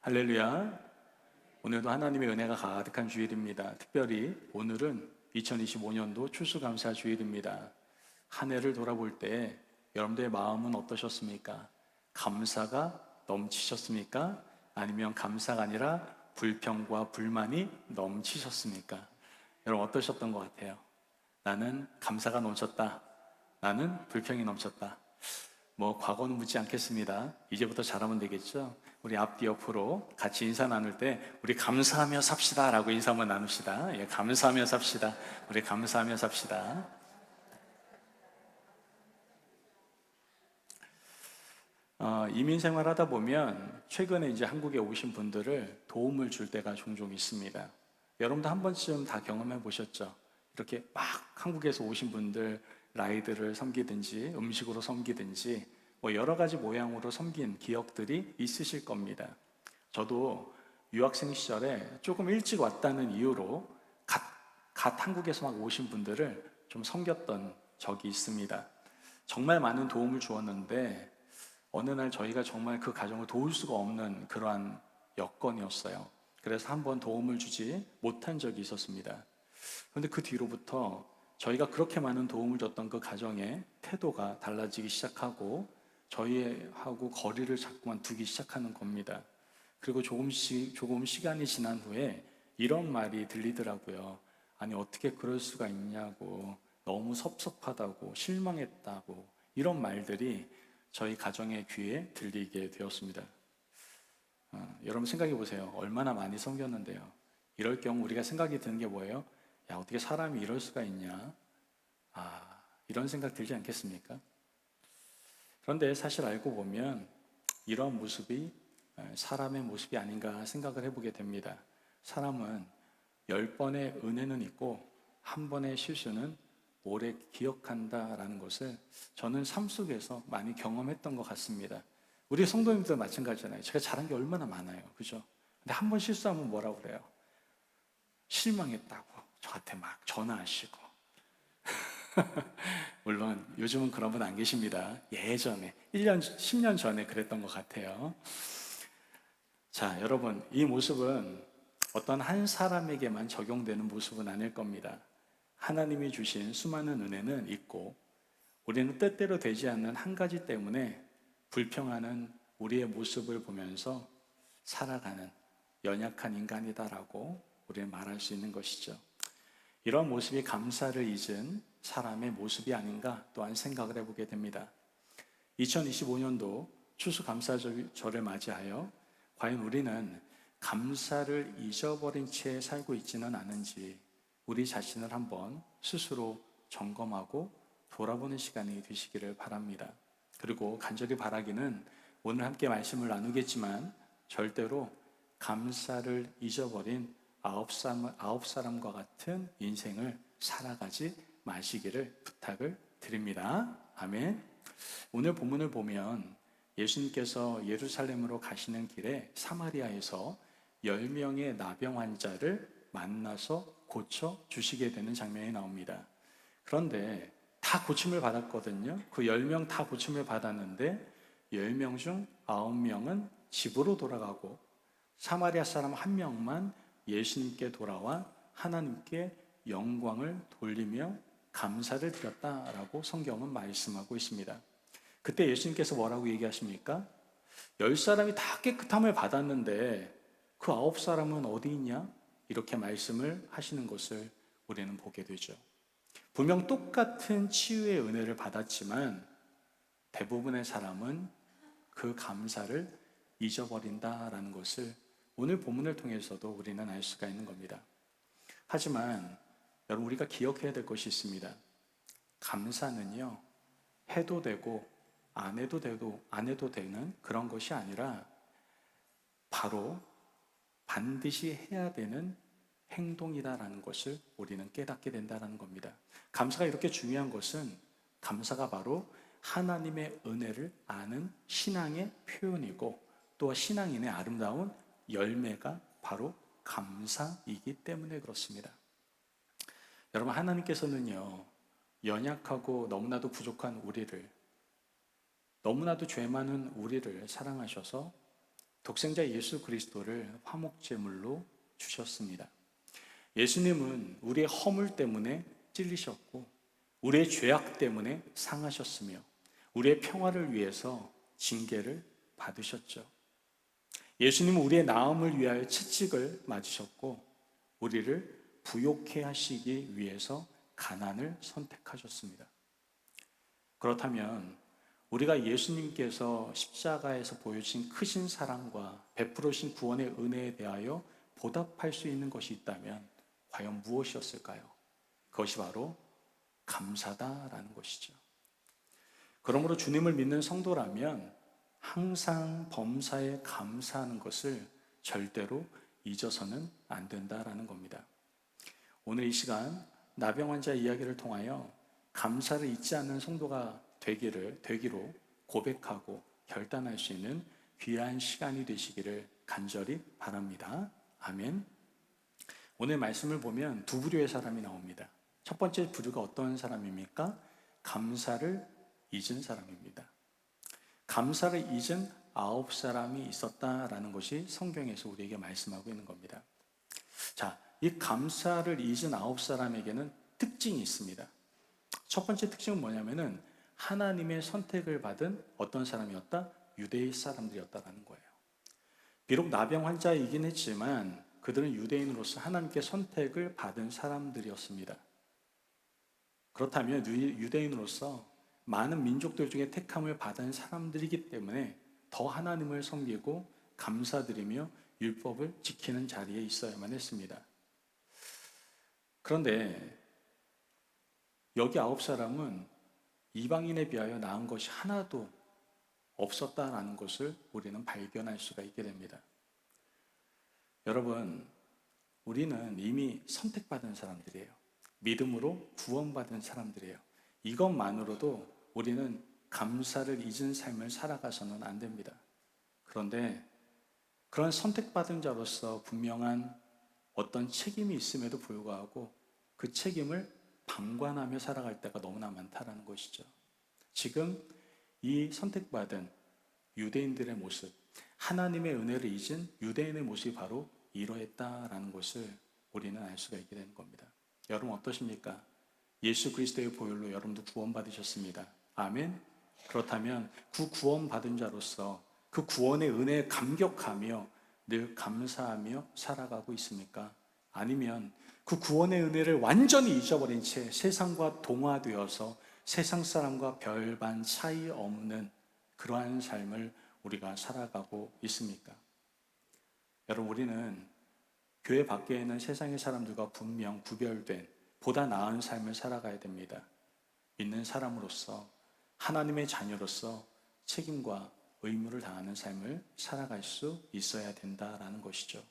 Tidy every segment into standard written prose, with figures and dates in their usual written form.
할렐루야. 오늘도 하나님의 은혜가 가득한 주일입니다. 특별히 오늘은 2025년도 추수감사 주일입니다. 한 해를 돌아볼 때 여러분들의 마음은 어떠셨습니까? 감사가 넘치셨습니까? 아니면 감사가 아니라 불평과 불만이 넘치셨습니까? 여러분 어떠셨던 것 같아요? 나는 감사가 넘쳤다. 나는 불평이 넘쳤다. 과거는 묻지 않겠습니다. 이제부터 잘하면 되겠죠? 우리 앞뒤 옆으로 같이 인사 나눌 때 우리 감사하며 삽시다 라고 인사 한번 나눕시다. 예, 감사하며 삽시다. 우리 감사하며 삽시다. 이민 생활하다 보면 최근에 이제 한국에 오신 분들을 도움을 줄 때가 종종 있습니다. 여러분도 한 번쯤 다 경험해 보셨죠? 이렇게 막 한국에서 오신 분들 라이드를 섬기든지 음식으로 섬기든지 여러 가지 모양으로 섬긴 기억들이 있으실 겁니다. 저도 유학생 시절에 조금 일찍 왔다는 이유로 갓 한국에서 막 오신 분들을 좀 섬겼던 적이 있습니다. 정말 많은 도움을 주었는데 어느 날 저희가 정말 그 가정을 도울 수가 없는 그러한 여건이었어요. 그래서 한번 도움을 주지 못한 적이 있었습니다. 그런데 그 뒤로부터 저희가 그렇게 많은 도움을 줬던 그 가정의 태도가 달라지기 시작하고 저희하고 거리를 자꾸만 두기 시작하는 겁니다. 그리고 조금 시간이 지난 후에 이런 말이 들리더라고요. 아니, 어떻게 그럴 수가 있냐고, 너무 섭섭하다고, 실망했다고, 이런 말들이 저희 가정의 귀에 들리게 되었습니다. 여러분 생각해 보세요. 얼마나 많이 섬겼는데요. 이럴 경우 우리가 생각이 드는 게 뭐예요? 야, 어떻게 사람이 이럴 수가 있냐? 이런 생각 들지 않겠습니까? 그런데 사실 알고 보면 이런 모습이 사람의 모습이 아닌가 생각을 해보게 됩니다. 사람은 10번의 은혜는 있고 한 번의 실수는 오래 기억한다라는 것을 저는 삶 속에서 많이 경험했던 것 같습니다. 우리 성도님들도 마찬가지잖아요. 제가 잘한 게 얼마나 많아요. 그죠? 근데 한 번 실수하면 뭐라고 그래요? 실망했다고 저한테 막 전화하시고. 물론 요즘은 그런 분 안 계십니다. 예전에 1년, 10년 전에 그랬던 것 같아요. 자, 여러분, 이 모습은 어떤 한 사람에게만 적용되는 모습은 아닐 겁니다. 하나님이 주신 수많은 은혜는 있고 우리는 뜻대로 되지 않는 한 가지 때문에 불평하는 우리의 모습을 보면서 살아가는 연약한 인간이다라고 우리는 말할 수 있는 것이죠. 이런 모습이 감사를 잊은 사람의 모습이 아닌가 또한 생각을 해보게 됩니다. 2025년도 추수감사절을 맞이하여 과연 우리는 감사를 잊어버린 채 살고 있지는 않은지 우리 자신을 한번 스스로 점검하고 돌아보는 시간이 되시기를 바랍니다. 그리고 간절히 바라기는 오늘 함께 말씀을 나누겠지만 절대로 감사를 잊어버린 아홉 사람과 같은 인생을 살아가지 마시기를 부탁을 드립니다. 아멘. 오늘 본문을 보면 예수님께서 예루살렘으로 가시는 길에 사마리아에서 10명의 나병 환자를 만나서 고쳐 주시게 되는 장면이 나옵니다. 그런데 다 고침을 받았거든요. 그 10명 다 고침을 받았는데 10명 중 9명은 집으로 돌아가고 사마리아 사람 한 명만 예수님께 돌아와 하나님께 영광을 돌리며 감사를 드렸다라고 성경은 말씀하고 있습니다. 그때 예수님께서 뭐라고 얘기하십니까? 10사람이 다 깨끗함을 받았는데 그 9사람은 어디 있냐? 이렇게 말씀을 하시는 것을 우리는 보게 되죠. 분명 똑같은 치유의 은혜를 받았지만 대부분의 사람은 그 감사를 잊어버린다라는 것을 오늘 본문을 통해서도 우리는 알 수가 있는 겁니다. 하지만 여러분, 우리가 기억해야 될 것이 있습니다. 감사는요, 해도 되고 안 해도 되는 그런 것이 아니라 바로 반드시 해야 되는 행동이다라는 것을 우리는 깨닫게 된다는 겁니다. 감사가 이렇게 중요한 것은 감사가 바로 하나님의 은혜를 아는 신앙의 표현이고 또 신앙인의 아름다운 열매가 바로 감사이기 때문에 그렇습니다. 여러분, 하나님께서는요, 연약하고 너무나도 부족한 우리를, 너무나도 죄 많은 우리를 사랑하셔서 독생자 예수 그리스도를 화목제물로 주셨습니다. 예수님은 우리의 허물 때문에 찔리셨고 우리의 죄악 때문에 상하셨으며 우리의 평화를 위해서 징계를 받으셨죠. 예수님은 우리의 나음을 위하여 채찍을 맞으셨고 우리를 부욕해 하시기 위해서 가난을 선택하셨습니다. 그렇다면 우리가 예수님께서 십자가에서 보여주신 크신 사랑과 베풀으신 구원의 은혜에 대하여 보답할 수 있는 것이 있다면 과연 무엇이었을까요? 그것이 바로 감사다라는 것이죠. 그러므로 주님을 믿는 성도라면 항상 범사에 감사하는 것을 절대로 잊어서는 안 된다라는 겁니다. 오늘 이 시간 나병 환자 이야기를 통하여 감사를 잊지 않는 성도가 되기로 고백하고 결단할 수 있는 귀한 시간이 되시기를 간절히 바랍니다. 아멘. 오늘 말씀을 보면 두 부류의 사람이 나옵니다. 첫 번째 부류가 어떤 사람입니까? 감사를 잊은 사람입니다. 감사를 잊은 9사람이 있었다라는 것이 성경에서 우리에게 말씀하고 있는 겁니다. 자, 이 감사를 잊은 9사람에게는 특징이 있습니다. 첫 번째 특징은 뭐냐면은 하나님의 선택을 받은 어떤 사람이었다? 유대인 사람들이었다라는 거예요. 비록 나병 환자이긴 했지만 그들은 유대인으로서 하나님께 선택을 받은 사람들이었습니다. 그렇다면 유대인으로서 많은 민족들 중에 택함을 받은 사람들이기 때문에 더 하나님을 섬기고 감사드리며 율법을 지키는 자리에 있어야만 했습니다. 그런데 여기 9사람은 이방인에 비하여 나은 것이 하나도 없었다라는 것을 우리는 발견할 수가 있게 됩니다. 여러분, 우리는 이미 선택받은 사람들이에요. 믿음으로 구원받은 사람들이에요. 이것만으로도 우리는 감사를 잊은 삶을 살아가서는 안 됩니다. 그런데 그런 선택받은 자로서 분명한 어떤 책임이 있음에도 불구하고 그 책임을 방관하며 살아갈 때가 너무나 많다라는 것이죠. 지금 이 선택받은 유대인들의 모습, 하나님의 은혜를 잊은 유대인의 모습이 바로 이러했다라는 것을 우리는 알 수가 있게 되는 겁니다. 여러분 어떠십니까? 예수 그리스도의 보혈로 여러분도 구원받으셨습니다. 아멘. 그렇다면 그 구원받은 자로서 그 구원의 은혜에 감격하며 늘 감사하며 살아가고 있습니까? 아니면 그 구원의 은혜를 완전히 잊어버린 채 세상과 동화되어서 세상 사람과 별반 차이 없는 그러한 삶을 우리가 살아가고 있습니까? 여러분, 우리는 교회 밖에 있는 세상의 사람들과 분명 구별된 보다 나은 삶을 살아가야 됩니다. 믿는 사람으로서 하나님의 자녀로서 책임과 의무를 다하는 삶을 살아갈 수 있어야 된다라는 것이죠.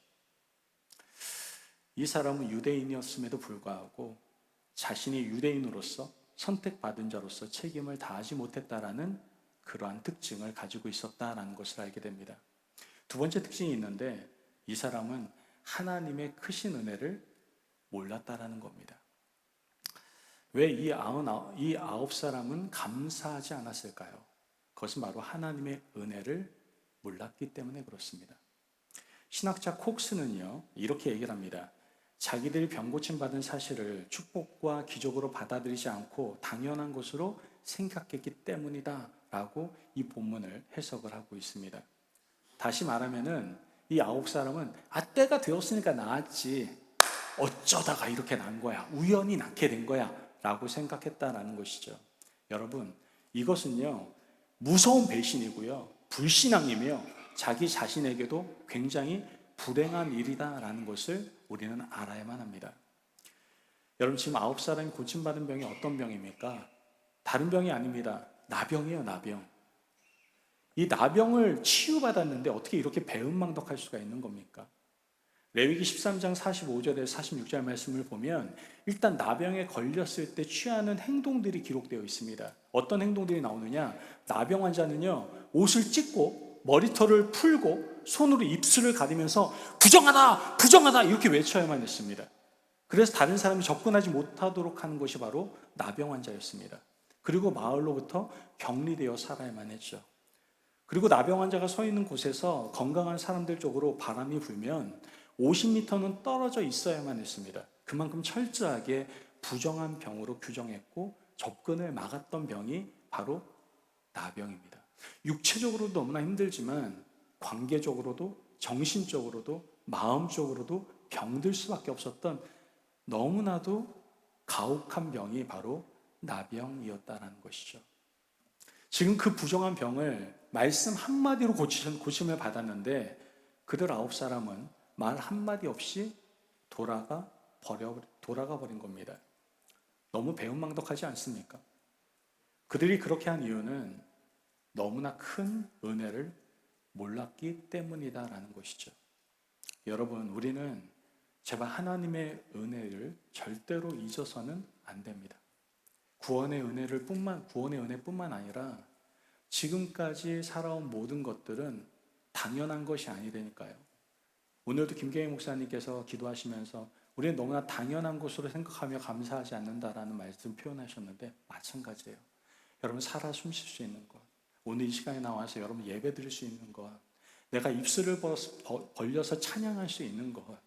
이 사람은 유대인이었음에도 불구하고 자신이 유대인으로서 선택받은 자로서 책임을 다하지 못했다라는 그러한 특징을 가지고 있었다라는 것을 알게 됩니다. 두 번째 특징이 있는데 이 사람은 하나님의 크신 은혜를 몰랐다라는 겁니다. 왜 이 9사람은 감사하지 않았을까요? 그것은 바로 하나님의 은혜를 몰랐기 때문에 그렇습니다. 신학자 콕스는요, 이렇게 얘기를 합니다. 자기들이 병고침 받은 사실을 축복과 기적으로 받아들이지 않고 당연한 것으로 생각했기 때문이다 라고 이 본문을 해석을 하고 있습니다. 다시 말하면은 이 9사람은 때가 되었으니까 나았지 어쩌다가 이렇게 난 거야, 우연히 낳게 된 거야 라고 생각했다라는 것이죠. 여러분, 이것은요 무서운 배신이고요 불신앙이며 자기 자신에게도 굉장히 불행한 일이다라는 것을 우리는 알아야만 합니다. 여러분, 지금 9사람이 고침받은 병이 어떤 병입니까? 다른 병이 아닙니다. 나병이에요, 나병. 이 나병을 치유받았는데 어떻게 이렇게 배은망덕할 수가 있는 겁니까? 레위기 13장 45절에서 46절 말씀을 보면 일단 나병에 걸렸을 때 취하는 행동들이 기록되어 있습니다. 어떤 행동들이 나오느냐? 나병 환자는요 옷을 찢고 머리털을 풀고 손으로 입술을 가리면서 부정하다! 부정하다! 이렇게 외쳐야만 했습니다. 그래서 다른 사람이 접근하지 못하도록 하는 것이 바로 나병 환자였습니다. 그리고 마을로부터 격리되어 살아야만 했죠. 그리고 나병 환자가 서 있는 곳에서 건강한 사람들 쪽으로 바람이 불면 50m는 떨어져 있어야만 했습니다. 그만큼 철저하게 부정한 병으로 규정했고 접근을 막았던 병이 바로 나병입니다. 육체적으로도 너무나 힘들지만 관계적으로도 정신적으로도 마음적으로도 병들 수밖에 없었던 너무나도 가혹한 병이 바로 나병이었다는 것이죠. 지금 그 부정한 병을 말씀 한마디로 고침을 받았는데 그들 9사람은 말 한마디 없이 돌아가 버린 겁니다. 너무 배은망덕하지 않습니까? 그들이 그렇게 한 이유는 너무나 큰 은혜를 몰랐기 때문이다라는 것이죠. 여러분, 우리는 제발 하나님의 은혜를 절대로 잊어서는 안 됩니다. 구원의 은혜뿐만 아니라 지금까지 살아온 모든 것들은 당연한 것이 아니라니까요. 오늘도 김경희 목사님께서 기도하시면서 우리는 너무나 당연한 것으로 생각하며 감사하지 않는다라는 말씀 표현하셨는데 마찬가지예요. 여러분 살아 숨쉴 수 있는 것, 오늘 이 시간에 나와서 여러분 예배 드릴 수 있는 것, 내가 입술을 벌려서 찬양할 수 있는 것,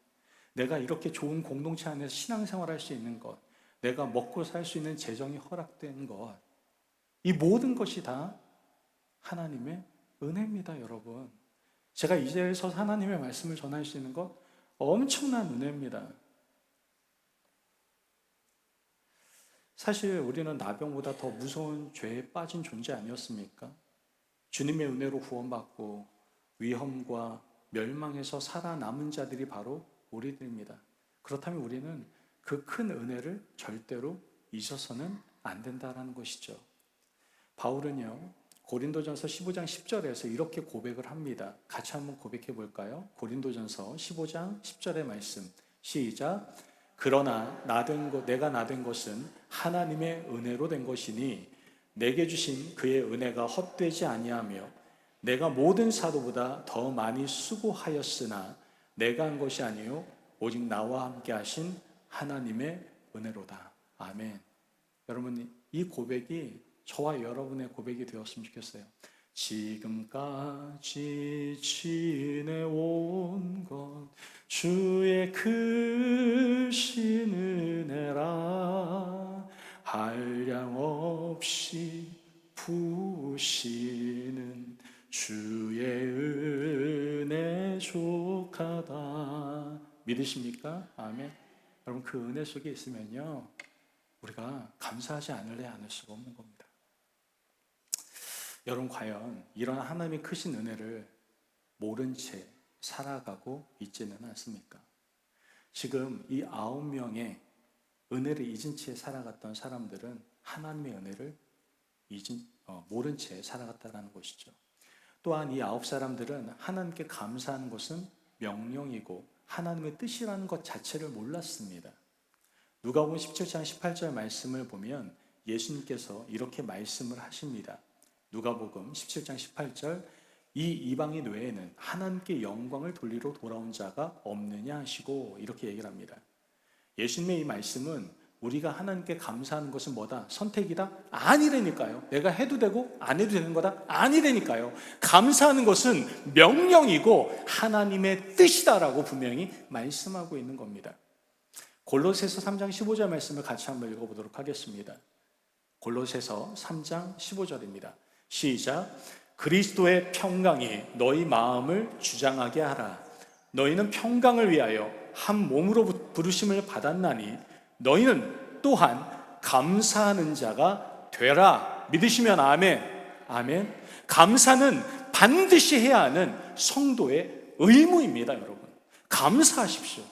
내가 이렇게 좋은 공동체 안에서 신앙생활할 수 있는 것, 내가 먹고 살 수 있는 재정이 허락된 것, 이 모든 것이 다 하나님의 은혜입니다, 여러분. 제가 이 자리에 서서 하나님의 말씀을 전할 수 있는 것 엄청난 은혜입니다. 사실 우리는 나병보다 더 무서운 죄에 빠진 존재 아니었습니까? 주님의 은혜로 구원받고 위험과 멸망에서 살아남은 자들이 바로 우리들입니다. 그렇다면 우리는 그 큰 은혜를 절대로 잊어서는 안 된다는 것이죠. 바울은요, 고린도전서 15장 10절에서 이렇게 고백을 합니다. 같이 한번 고백해 볼까요? 고린도전서 15장 10절의 말씀 시작. 그러나 내가 나 된 것은 하나님의 은혜로 된 것이니 내게 주신 그의 은혜가 헛되지 아니하며 내가 모든 사도보다 더 많이 수고하였으나 내가 한 것이 아니요 오직 나와 함께 하신 하나님의 은혜로다. 아멘. 여러분, 이 고백이 저와 여러분의 고백이 되었으면 좋겠어요. 지금까지 지내온 것 주의 크신 은혜라 한량없이 부으시는 주의 은혜 족하다. 믿으십니까? 아멘. 여러분, 그 은혜 속에 있으면요 우리가 감사하지 않을 수가 없는 겁니다. 여러분, 과연 이런 하나님의 크신 은혜를 모른 채 살아가고 있지는 않습니까? 지금 이 9명의 은혜를 잊은 채 살아갔던 사람들은 하나님의 은혜를 모른 채 살아갔다는 것이죠. 또한 이 9사람들은 하나님께 감사하는 것은 명령이고 하나님의 뜻이라는 것 자체를 몰랐습니다. 누가복음 17장 18절 말씀을 보면 예수님께서 이렇게 말씀을 하십니다. 누가복음 17장 18절 이 이방인 외에는 하나님께 영광을 돌리러 돌아온 자가 없느냐 하시고 이렇게 얘기를 합니다. 예수님의 이 말씀은 우리가 하나님께 감사하는 것은 뭐다? 선택이다? 아니라니까요. 내가 해도 되고 안 해도 되는 거다? 아니라니까요. 감사하는 것은 명령이고 하나님의 뜻이다라고 분명히 말씀하고 있는 겁니다. 골로새서 3장 15절 말씀을 같이 한번 읽어보도록 하겠습니다. 골로새서 3장 15절입니다. 시작. 그리스도의 평강이 너희 마음을 주장하게 하라. 너희는 평강을 위하여 한 몸으로 부르심을 받았나니 너희는 또한 감사하는 자가 되라. 믿으시면 아멘. 아멘. 감사는 반드시 해야 하는 성도의 의무입니다, 여러분. 감사하십시오.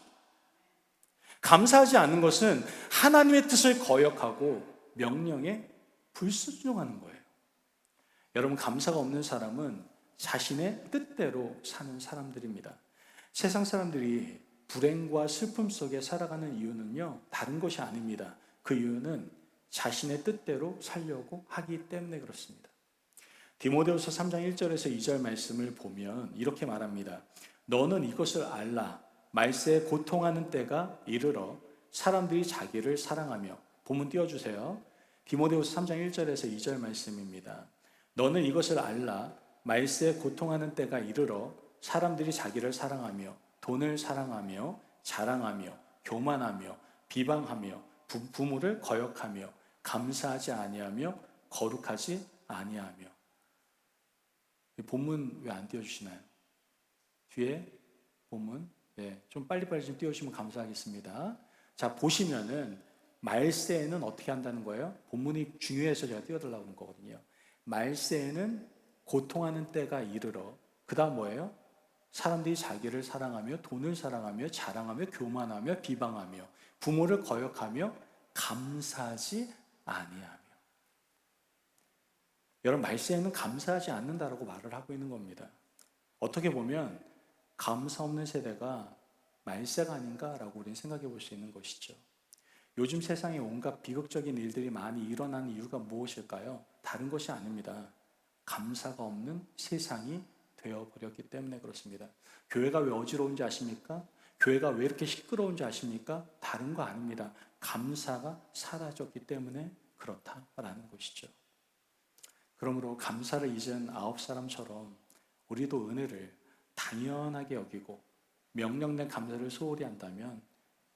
감사하지 않는 것은 하나님의 뜻을 거역하고 명령에 불순종하는 거예요. 여러분, 감사가 없는 사람은 자신의 뜻대로 사는 사람들입니다. 세상 사람들이 불행과 슬픔 속에 살아가는 이유는요, 다른 것이 아닙니다. 그 이유는 자신의 뜻대로 살려고 하기 때문에 그렇습니다. 디모데후서 3장 1절에서 2절 말씀을 보면 이렇게 말합니다. 너는 이것을 알라. 말세에 고통하는 때가 이르러 사람들이 자기를 사랑하며, 본문 띄워주세요. 디모데후서 3장 1절에서 2절 말씀입니다. 너는 이것을 알라. 말세에 고통하는 때가 이르러 사람들이 자기를 사랑하며 돈을 사랑하며 자랑하며 교만하며 비방하며 부모를 거역하며 감사하지 아니하며 거룩하지 아니하며. 이 본문 왜 안 띄워주시나요? 뒤에 본문 좀 빨리빨리 좀 띄워주시면 감사하겠습니다. 자, 보시면은 말세에는 어떻게 한다는 거예요? 본문이 중요해서 제가 띄워달라고 한 거거든요. 말세에는 고통하는 때가 이르러, 그 다음 뭐예요? 사람들이 자기를 사랑하며 돈을 사랑하며 자랑하며 교만하며 비방하며 부모를 거역하며 감사하지 아니하며. 여러분, 말세에는 감사하지 않는다라고 말을 하고 있는 겁니다. 어떻게 보면 감사 없는 세대가 말세가 아닌가라고 우리는 생각해 볼 수 있는 것이죠. 요즘 세상에 온갖 비극적인 일들이 많이 일어나는 이유가 무엇일까요? 다른 것이 아닙니다. 감사가 없는 세상이 되어버렸기 때문에 그렇습니다. 교회가 왜 어지러운지 아십니까? 교회가 왜 이렇게 시끄러운지 아십니까? 다른 거 아닙니다. 감사가 사라졌기 때문에 그렇다라는 것이죠. 그러므로 감사를 잊은 9사람처럼 우리도 은혜를 당연하게 여기고 명령된 감사를 소홀히 한다면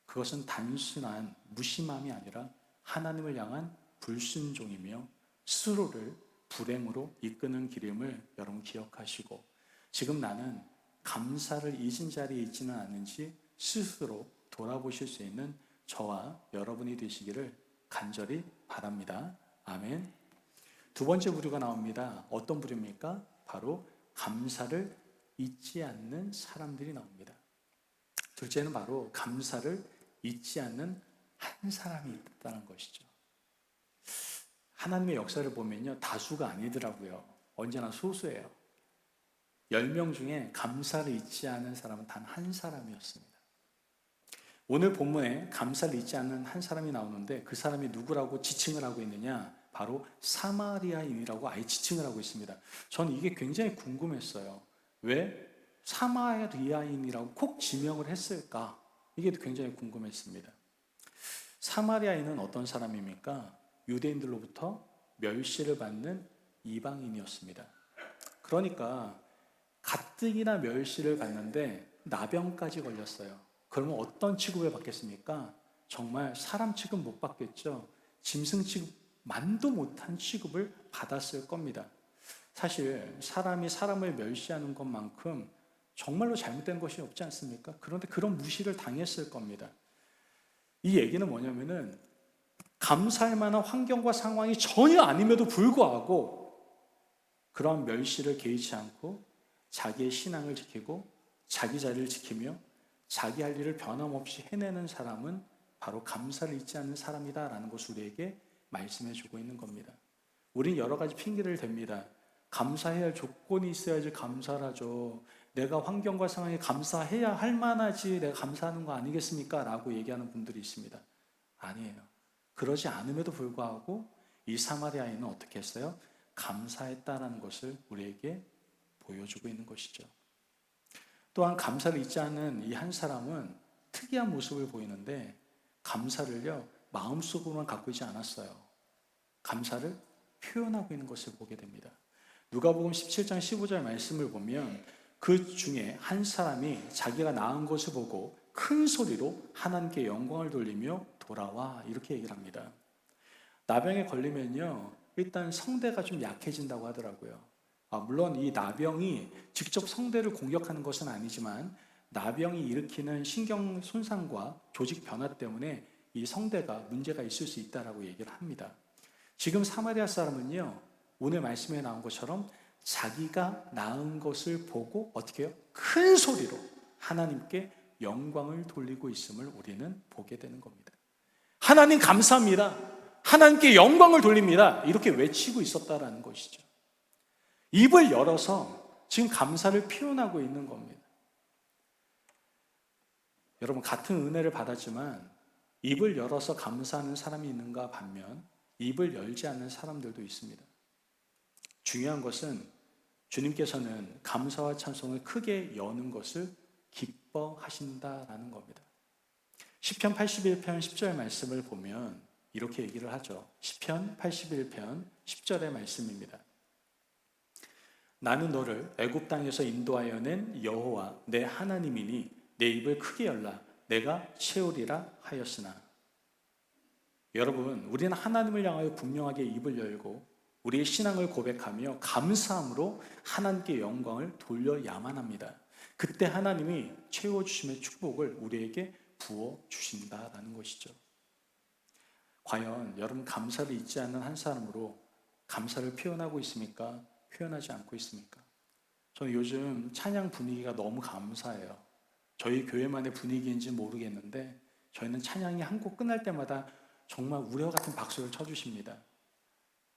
그것은 단순한 무심함이 아니라 하나님을 향한 불순종이며 스스로를 불행으로 이끄는 길임을 여러분 기억하시고, 지금 나는 감사를 잊은 자리에 있지는 않은지 스스로 돌아보실 수 있는 저와 여러분이 되시기를 간절히 바랍니다. 아멘. 두 번째 부류가 나옵니다. 어떤 부류입니까? 바로 감사를 잊지 않는 사람들이 나옵니다. 둘째는 바로 감사를 잊지 않는 한 사람이 있다는 것이죠. 하나님의 역사를 보면요, 다수가 아니더라고요. 언제나 소수예요. 10명 중에 감사를 잊지 않은 사람은 단 한 사람이었습니다. 오늘 본문에 감사를 잊지 않는 한 사람이 나오는데 그 사람이 누구라고 지칭을 하고 있느냐? 바로 사마리아인이라고 아예 지칭을 하고 있습니다. 저는 이게 굉장히 궁금했어요. 왜 사마리아인이라고 콕 지명을 했을까? 이게 굉장히 궁금했습니다. 사마리아인은 어떤 사람입니까? 유대인들로부터 멸시를 받는 이방인이었습니다. 그러니까 가뜩이나 멸시를 받는데 나병까지 걸렸어요. 그러면 어떤 취급을 받겠습니까? 정말 사람 취급 못 받겠죠. 짐승 취급만도 못한 취급을 받았을 겁니다. 사실 사람이 사람을 멸시하는 것만큼 정말로 잘못된 것이 없지 않습니까? 그런데 그런 무시를 당했을 겁니다. 이 얘기는 뭐냐면은 감사할 만한 환경과 상황이 전혀 아님에도 불구하고 그런 멸시를 개의치 않고 자기의 신앙을 지키고 자기 자리를 지키며 자기 할 일을 변함없이 해내는 사람은 바로 감사를 잊지 않는 사람이다라는 것을 우리에게 말씀해 주고 있는 겁니다. 우리는 여러 가지 핑계를 댑니다. 감사해야 할 조건이 있어야지 감사를 하죠. 내가 환경과 상황에 감사해야 할 만하지 내가 감사하는 거 아니겠습니까? 라고 얘기하는 분들이 있습니다. 아니에요. 그러지 않음에도 불구하고 이 사마리아인은 어떻게 했어요? 감사했다라는 것을 우리에게 보여주고 있는 것이죠. 또한 감사를 잊지 않는 이 한 사람은 특이한 모습을 보이는데 감사를요 마음속으로만 갖고 있지 않았어요. 감사를 표현하고 있는 것을 보게 됩니다. 누가복음 17장 15절 말씀을 보면 그 중에 한 사람이 자기가 낳은 것을 보고 큰 소리로 하나님께 영광을 돌리며 돌아와 이렇게 얘기를 합니다. 나병에 걸리면요 일단 성대가 좀 약해진다고 하더라고요. 물론 이 나병이 직접 성대를 공격하는 것은 아니지만 나병이 일으키는 신경 손상과 조직 변화 때문에 이 성대가 문제가 있을 수 있다라고 얘기를 합니다. 지금 사마리아 사람은요 오늘 말씀에 나온 것처럼 자기가 낳은 것을 보고 어떻게 해요? 큰 소리로 하나님께 영광을 돌리고 있음을 우리는 보게 되는 겁니다. 하나님 감사합니다. 하나님께 영광을 돌립니다. 이렇게 외치고 있었다라는 것이죠. 입을 열어서 지금 감사를 표현하고 있는 겁니다. 여러분, 같은 은혜를 받았지만 입을 열어서 감사하는 사람이 있는가 반면 입을 열지 않는 사람들도 있습니다. 중요한 것은 주님께서는 감사와 찬송을 크게 여는 것을 기뻐하신다라는 겁니다. 시편 81편 10절 말씀을 보면 이렇게 얘기를 하죠. 시편 81편 10절의 말씀입니다. 나는 너를 애굽 땅에서 인도하여 낸 여호와 내 하나님이니 내 입을 크게 열라 내가 채우리라 하였으나. 여러분, 우리는 하나님을 향하여 분명하게 입을 열고 우리의 신앙을 고백하며 감사함으로 하나님께 영광을 돌려야만 합니다. 그때 하나님이 채워주심의 축복을 우리에게 부어주신다라는 것이죠. 과연 여러분, 감사를 잊지 않는 한 사람으로 감사를 표현하고 있습니까? 표현하지 않고 있습니까? 저는 요즘 찬양 분위기가 너무 감사해요. 저희 교회만의 분위기인지 모르겠는데 저희는 찬양이 한 곡 끝날 때마다 정말 우레와 같은 박수를 쳐주십니다.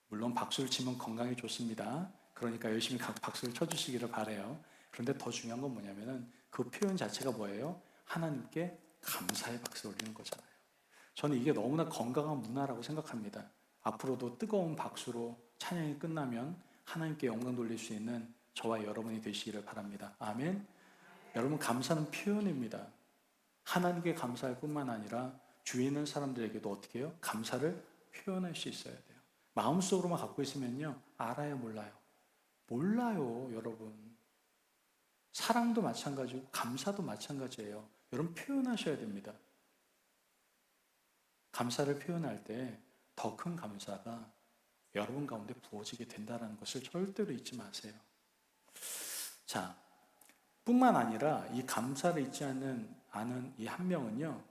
물론 박수를 치면 건강에 좋습니다. 그러니까 열심히 박수를 쳐주시기를 바라요. 그런데 더 중요한 건 뭐냐면은 그 표현 자체가 뭐예요? 하나님께 감사의 박수 올리는 거잖아요. 저는 이게 너무나 건강한 문화라고 생각합니다. 앞으로도 뜨거운 박수로 찬양이 끝나면 하나님께 영광 돌릴 수 있는 저와 여러분이 되시기를 바랍니다. 아멘. 여러분, 감사는 표현입니다. 하나님께 감사할 뿐만 아니라 주위에 있는 사람들에게도 어떻게 해요? 감사를 표현할 수 있어야 돼요. 마음속으로만 갖고 있으면요, 알아요, 몰라요? 몰라요, 여러분. 사랑도 마찬가지고 감사도 마찬가지예요. 여러분, 표현하셔야 됩니다. 감사를 표현할 때 더 큰 감사가 여러분 가운데 부어지게 된다는 것을 절대로 잊지 마세요. 자, 뿐만 아니라 이 감사를 잊지 않은 이 한 명은요,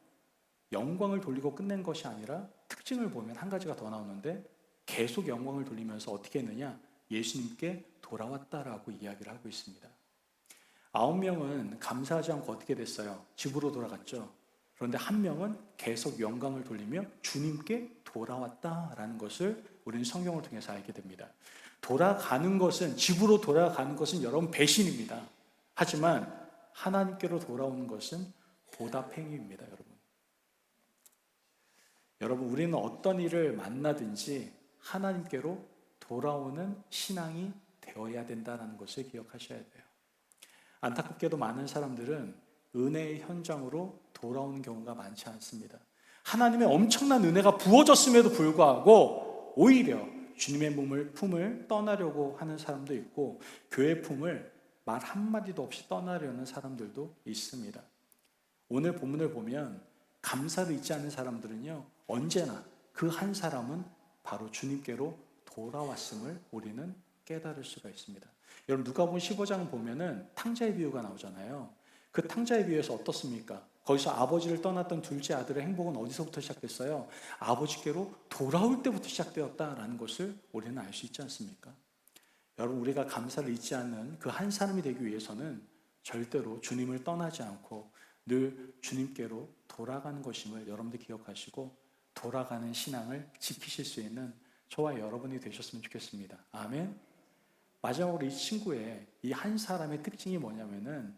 영광을 돌리고 끝낸 것이 아니라 특징을 보면 한 가지가 더 나오는데 계속 영광을 돌리면서 어떻게 했느냐? 예수님께 돌아왔다라고 이야기를 하고 있습니다. 9명은 감사하지 않고 어떻게 됐어요? 집으로 돌아갔죠. 그런데 한 명은 계속 영광을 돌리며 주님께 돌아왔다라는 것을 우리는 성경을 통해서 알게 됩니다. 돌아가는 것은, 집으로 돌아가는 것은 여러분 배신입니다. 하지만 하나님께로 돌아오는 것은 보답행위입니다, 여러분. 여러분, 우리는 어떤 일을 만나든지 하나님께로 돌아오는 신앙이 되어야 된다는 것을 기억하셔야 돼요. 안타깝게도 많은 사람들은 은혜의 현장으로 돌아오는 경우가 많지 않습니다. 하나님의 엄청난 은혜가 부어졌음에도 불구하고 오히려 주님의 품을 떠나려고 하는 사람도 있고 교회 품을 말 한마디도 없이 떠나려는 사람들도 있습니다. 오늘 본문을 보면 감사를 잊지 않는 사람들은요, 언제나 그 한 사람은 바로 주님께로 돌아왔음을 우리는 깨달을 수가 있습니다. 여러분, 누가복음 15장 보면은 탕자의 비유가 나오잖아요. 그 탕자의 비유에서 어떻습니까? 거기서 아버지를 떠났던 둘째 아들의 행복은 어디서부터 시작됐어요? 아버지께로 돌아올 때부터 시작되었다라는 것을 우리는 알 수 있지 않습니까? 여러분, 우리가 감사를 잊지 않는 그 한 사람이 되기 위해서는 절대로 주님을 떠나지 않고 늘 주님께로 돌아가는 것임을 여러분들 기억하시고 돌아가는 신앙을 지키실 수 있는 저와 여러분이 되셨으면 좋겠습니다. 아멘. 마지막으로 이 친구의 이 한 사람의 특징이 뭐냐면은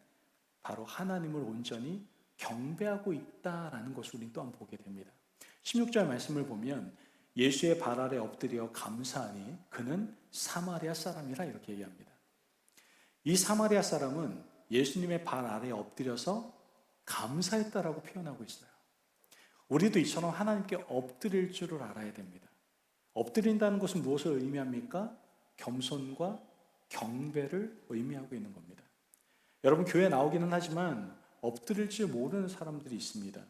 바로 하나님을 온전히 경배하고 있다라는 것을 우리는 또한 보게 됩니다. 16절 말씀을 보면 예수의 발 아래 엎드려 감사하니 그는 사마리아 사람이라 이렇게 얘기합니다. 이 사마리아 사람은 예수님의 발 아래에 엎드려서 감사했다라고 표현하고 있어요. 우리도 이처럼 하나님께 엎드릴 줄을 알아야 됩니다. 엎드린다는 것은 무엇을 의미합니까? 겸손과 경배를 의미하고 있는 겁니다. 여러분, 교회 나오기는 하지만 엎드릴 줄 모르는 사람들이 있습니다.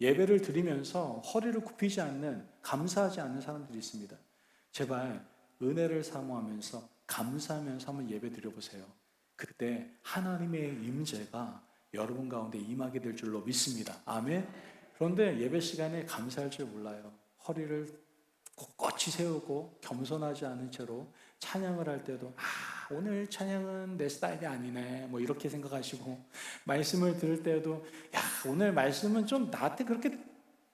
예배를 드리면서 허리를 굽히지 않는, 감사하지 않는 사람들이 있습니다. 제발 은혜를 사모하면서 감사하면서 한번 예배 드려보세요. 그때 하나님의 임재가 여러분 가운데 임하게 될 줄로 믿습니다. 아멘. 그런데 예배 시간에 감사할 줄 몰라요. 허리를 꼿꼿이 세우고 겸손하지 않은 채로 찬양을 할 때도 오늘 찬양은 내 스타일이 아니네 뭐 이렇게 생각하시고, 말씀을 들을 때도 오늘 말씀은 좀 나한테 그렇게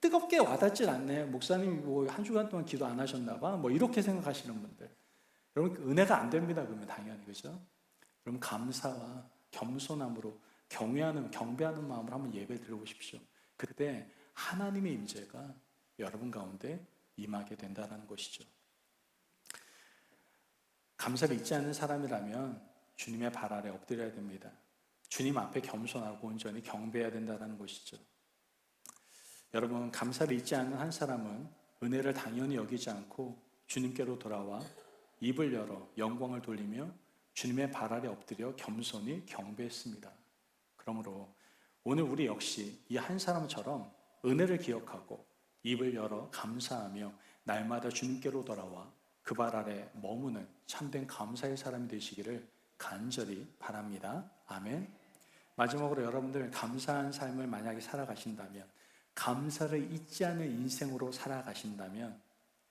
뜨겁게 와닿질 않네, 목사님이 뭐 한 주간 동안 기도 안 하셨나 봐 뭐 이렇게 생각하시는 분들, 여러분 은혜가 안 됩니다. 그러면 당연히, 그죠? 여러분, 감사와 겸손함으로 경배하는 마음으로 한번 예배 드려보십시오. 그때 하나님의 임재가 여러분 가운데 임하게 된다는 것이죠. 감사를 잊지 않는 사람이라면 주님의 발 아래 엎드려야 됩니다. 주님 앞에 겸손하고 온전히 경배해야 된다는 것이죠. 여러분, 감사를 잊지 않는 한 사람은 은혜를 당연히 여기지 않고 주님께로 돌아와 입을 열어 영광을 돌리며 주님의 발 아래 엎드려 겸손히 경배했습니다. 그러므로 오늘 우리 역시 이 한 사람처럼 은혜를 기억하고 입을 열어 감사하며 날마다 주님께로 돌아와 그 발 아래 머무는 참된 감사의 사람이 되시기를 간절히 바랍니다. 아멘. 마지막으로 여러분들 감사한 삶을 만약에 살아가신다면, 감사를 잊지 않는 인생으로 살아가신다면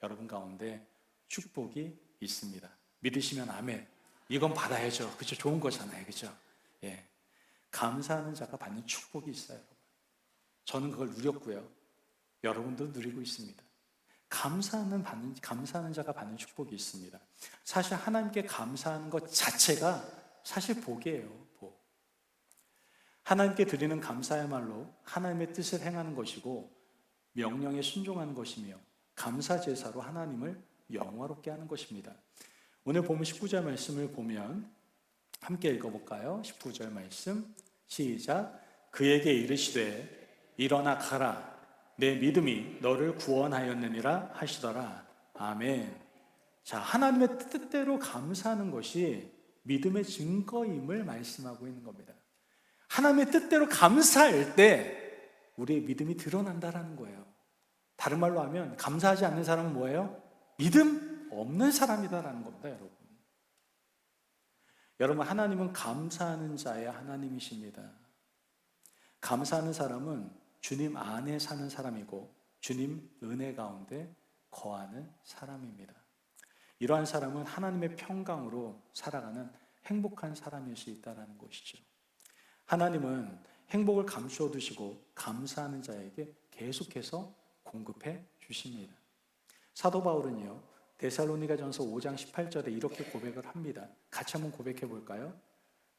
여러분 가운데 축복이 있습니다. 믿으시면 아멘. 이건 받아야죠. 그죠? 좋은 거잖아요. 그죠? 예. 감사하는 자가 받는 축복이 있어요. 저는 그걸 누렸고요. 여러분도 누리고 있습니다. 감사하는 자가 받는 축복이 있습니다. 사실 하나님께 감사하는 것 자체가 사실 복이에요. 복. 하나님께 드리는 감사야말로 하나님의 뜻을 행하는 것이고 명령에 순종하는 것이며 감사 제사로 하나님을 영화롭게 하는 것입니다. 오늘 보면 19절 말씀을 보면 함께 읽어볼까요? 19절 말씀 시작. 그에게 이르시되 일어나 가라 내 믿음이 너를 구원하였느니라 하시더라. 아멘. 자, 하나님의 뜻대로 감사하는 것이 믿음의 증거임을 말씀하고 있는 겁니다. 하나님의 뜻대로 감사할 때 우리의 믿음이 드러난다라는 거예요. 다른 말로 하면 감사하지 않는 사람은 뭐예요? 믿음 없는 사람이다라는 겁니다, 여러분. 여러분, 하나님은 감사하는 자의 하나님이십니다. 감사하는 사람은 주님 안에 사는 사람이고 주님 은혜 가운데 거하는 사람입니다. 이러한 사람은 하나님의 평강으로 살아가는 행복한 사람일 수 있다는 것이죠. 하나님은 행복을 감추어 두시고 감사하는 자에게 계속해서 공급해 주십니다. 사도 바울은요, 데살로니가전서 5장 18절에 이렇게 고백을 합니다. 같이 한번 고백해 볼까요?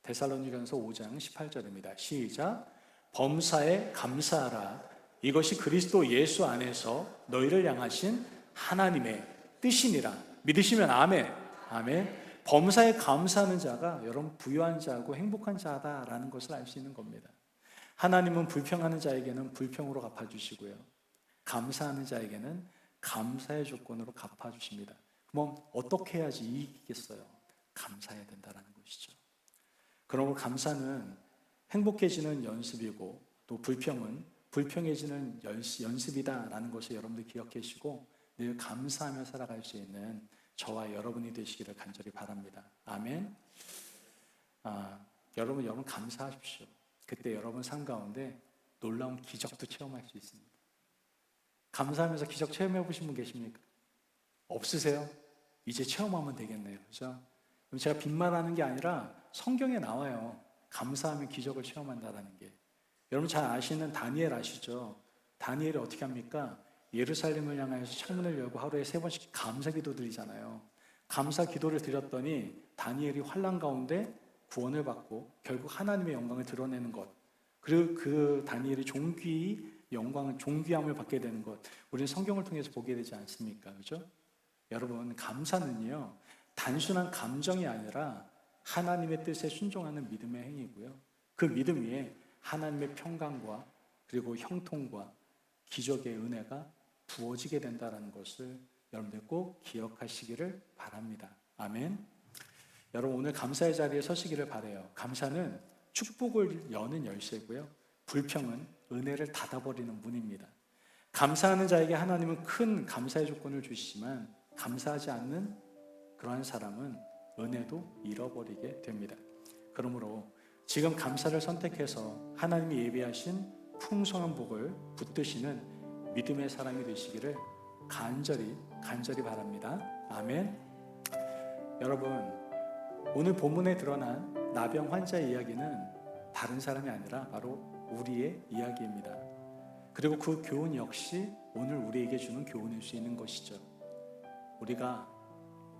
데살로니가전서 5장 18절입니다. 시작. 범사에 감사하라. 이것이 그리스도 예수 안에서 너희를 향하신 하나님의 뜻이니라. 믿으시면 아멘. 아멘. 범사에 감사하는 자가 여러분 부유한 자고 행복한 자다라는 것을 알 수 있는 겁니다. 하나님은 불평하는 자에게는 불평으로 갚아주시고요, 감사하는 자에게는 감사의 조건으로 갚아주십니다. 그럼 어떻게 해야지 이기겠어요? 감사해야 된다는 것이죠. 그러므로 감사는 행복해지는 연습이고 또 불평은 불평해지는 연습이다라는 것을 여러분들 기억해 주시고 늘 감사하며 살아갈 수 있는 저와 여러분이 되시기를 간절히 바랍니다. 아멘. 여러분 감사하십시오. 그때 여러분 삶 가운데 놀라운 기적도 체험할 수 있습니다. 감사하면서 기적 체험해 보신 분 계십니까? 없으세요? 이제 체험하면 되겠네요. 그죠? 그럼 제가 빈말하는 게 아니라 성경에 나와요. 감사하면 기적을 체험한다라는 게. 여러분 잘 아시는 다니엘 아시죠? 다니엘이 어떻게 합니까? 예루살렘을 향해서 창문을 열고 하루에 3번씩 감사 기도 드리잖아요. 감사 기도를 드렸더니 다니엘이 환난 가운데 구원을 받고 결국 하나님의 영광을 드러내는 것, 그리고 그 다니엘이 존귀함을 받게 되는 것, 우리는 성경을 통해서 보게 되지 않습니까? 그죠? 여러분, 감사는요, 단순한 감정이 아니라 하나님의 뜻에 순종하는 믿음의 행위고요, 그 믿음 위에 하나님의 평강과 그리고 형통과 기적의 은혜가 부어지게 된다는 것을 여러분들 꼭 기억하시기를 바랍니다. 아멘. 여러분, 오늘 감사의 자리에 서시기를 바라요. 감사는 축복을 여는 열쇠고요, 불평은 은혜를 닫아버리는 문입니다. 감사하는 자에게 하나님은 큰 감사의 조건을 주시지만 감사하지 않는 그러한 사람은 은혜도 잃어버리게 됩니다. 그러므로 지금 감사를 선택해서 하나님이 예비하신 풍성한 복을 붙드시는 믿음의 사람이 되시기를 간절히 바랍니다. 아멘. 여러분, 오늘 본문에 드러난 나병 환자의 이야기는 다른 사람이 아니라 바로 우리의 이야기입니다. 그리고 그 교훈 역시 오늘 우리에게 주는 교훈일 수 있는 것이죠. 우리가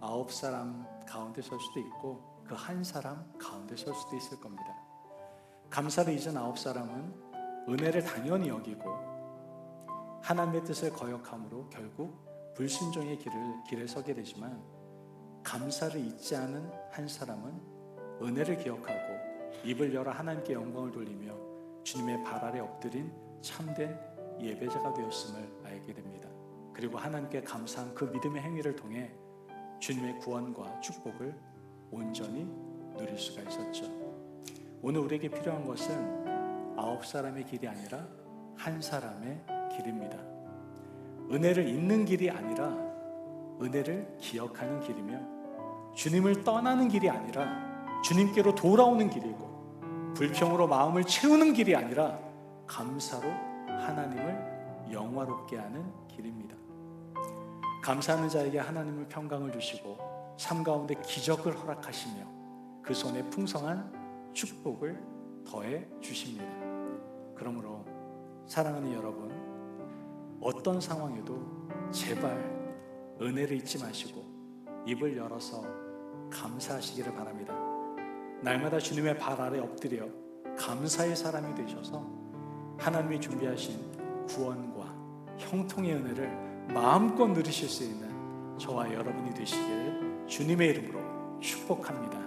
9사람 가운데 설 수도 있고 그 한 사람 가운데 설 수도 있을 겁니다. 감사를 잊은 9사람은 은혜를 당연히 여기고 하나님의 뜻을 거역함으로 결국 불순종의 길에 서게 되지만, 감사를 잊지 않은 한 사람은 은혜를 기억하고 입을 열어 하나님께 영광을 돌리며 주님의 발 아래 엎드린 참된 예배자가 되었음을 알게 됩니다. 그리고 하나님께 감사한 그 믿음의 행위를 통해 주님의 구원과 축복을 온전히 누릴 수가 있었죠. 오늘 우리에게 필요한 것은 9사람의 길이 아니라 한 사람의 길입니다. 은혜를 잊는 길이 아니라 은혜를 기억하는 길이며, 주님을 떠나는 길이 아니라 주님께로 돌아오는 길이고, 불평으로 마음을 채우는 길이 아니라 감사로 하나님을 영화롭게 하는 길입니다. 감사하는 자에게 하나님은 평강을 주시고 삶 가운데 기적을 허락하시며 그 손에 풍성한 축복을 더해 주십니다. 그러므로 사랑하는 여러분, 어떤 상황에도 제발 은혜를 잊지 마시고 입을 열어서 감사하시기를 바랍니다. 날마다 주님의 발 아래 엎드려 감사의 사람이 되셔서 하나님이 준비하신 구원과 형통의 은혜를 마음껏 누리실 수 있는 저와 여러분이 되시길 주님의 이름으로 축복합니다.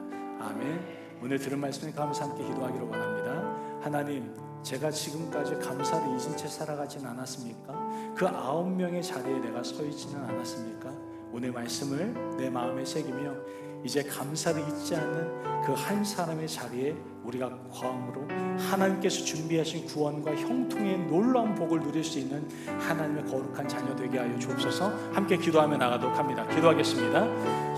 아멘. 오늘 들은 말씀에 감사 함께 기도하기를 원합니다. 하나님, 제가 지금까지 감사를 잊은 채 살아가진 않았습니까? 그 9명의 자리에 내가 서 있지는 않았습니까? 오늘 말씀을 내 마음에 새기며 이제 감사를 잊지 않는 그 한 사람의 자리에 우리가 거함으로 하나님께서 준비하신 구원과 형통의 놀라운 복을 누릴 수 있는 하나님의 거룩한 자녀 되게 하여 주옵소서. 함께 기도하며 나가도록 합니다. 기도하겠습니다.